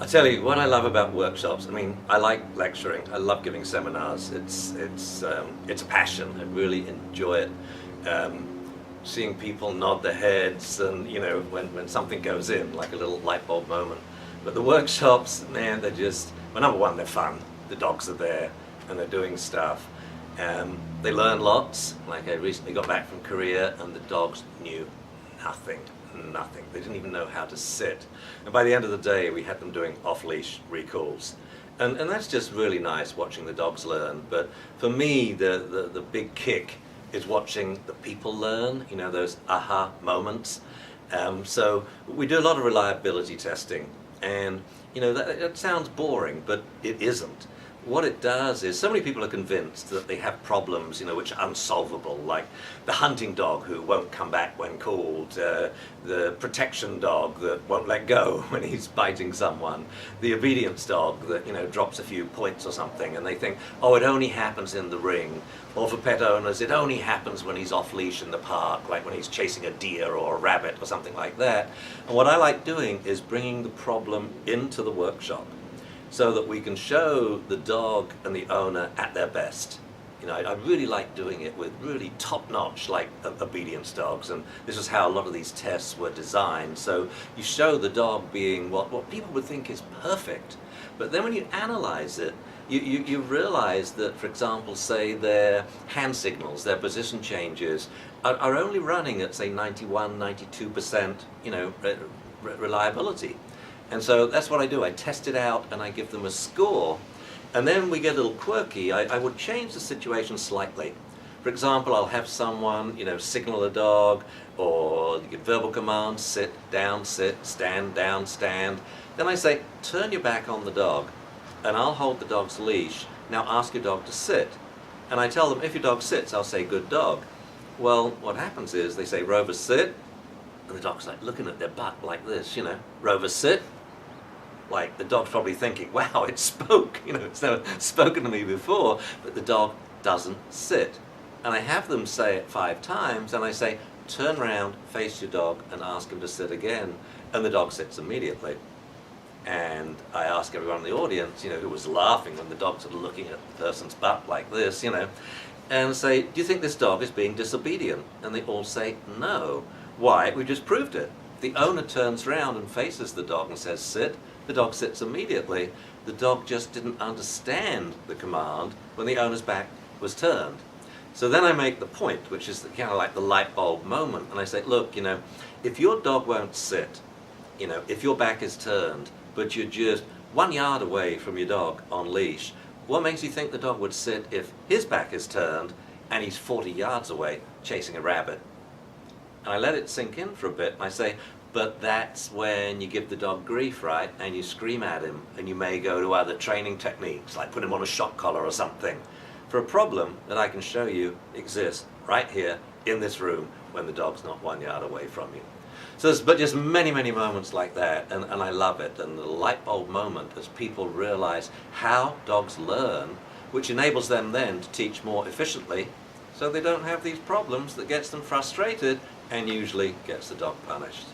I tell you, what I love about workshops, I mean, I like lecturing, I love giving seminars, it's a passion, I really enjoy it. Um, Seeing people nod their heads and, you know, when something goes in, like a little light bulb moment. But the workshops, man, they're just, well, number one, they're fun. The dogs are there and they're doing stuff. They learn lots. Like, I recently got back from Korea and the dogs knew nothing. Nothing. They didn't even know how to sit. And by the end of the day, we had them doing off-leash recalls. And that's just really nice, watching the dogs learn. But for me, the big kick is watching the people learn, you know, those aha moments. So we do a lot of reliability testing. And, you know, that sounds boring, but it isn't. What it does is, so many people are convinced that they have problems, you know, which are unsolvable, like the hunting dog who won't come back when called, the protection dog that won't let go when he's biting someone, the obedience dog that, you know, drops a few points or something, and they think, oh, it only happens in the ring. Or for pet owners, it only happens when he's off leash in the park, like when he's chasing a deer or a rabbit or something like that. And what I like doing is bringing the problem into the workshop, so that we can show the dog and the owner at their best. You know, I really like doing it with really top-notch, like obedience dogs, and this is how a lot of these tests were designed. So you show the dog being what people would think is perfect, but then when you analyze it, you realize that, for example, say their hand signals, their position changes, are only running at, say, 91, 92%, you know, reliability. And so that's what I do. I test it out and I give them a score. And then we get a little quirky. I would change the situation slightly. For example, I'll have someone, you know, signal a dog, or you get verbal commands, sit, down, sit, stand, down, stand. Then I say, turn your back on the dog, and I'll hold the dog's leash. Now ask your dog to sit. And I tell them, if your dog sits, I'll say, good dog. Well, what happens is they say, Rover, sit. And the dog's like looking at their butt like this, you know, Rover, sit. Like, the dog's probably thinking, wow, it spoke, you know, it's never spoken to me before, but the dog doesn't sit. And I have them say it 5 times, and I say, turn around, face your dog, and ask him to sit again. And the dog sits immediately. And I ask everyone in the audience, you know, who was laughing when the dog's sort of looking at the person's butt like this, you know, and say, do you think this dog is being disobedient? And they all say, no. Why? We just proved it. The owner turns around and faces the dog and says, sit. The dog sits immediately. The dog just didn't understand the command when the owner's back was turned. So then I make the point, which is kind of like the light bulb moment, and I say, look, you know, if your dog won't sit, you know, if your back is turned, but you're just 1 yard away from your dog on leash, what makes you think the dog would sit if his back is turned and he's 40 yards away chasing a rabbit? And I let it sink in for a bit, and I say, but that's when you give the dog grief, right? And you scream at him, and you may go to other training techniques, like put him on a shock collar or something, for a problem that I can show you exists right here in this room when the dog's not 1 yard away from you. So there's but just many, many moments like that, and I love it. And the light bulb moment as people realize how dogs learn, which enables them then to teach more efficiently, so they don't have these problems that gets them frustrated and usually gets the dog punished.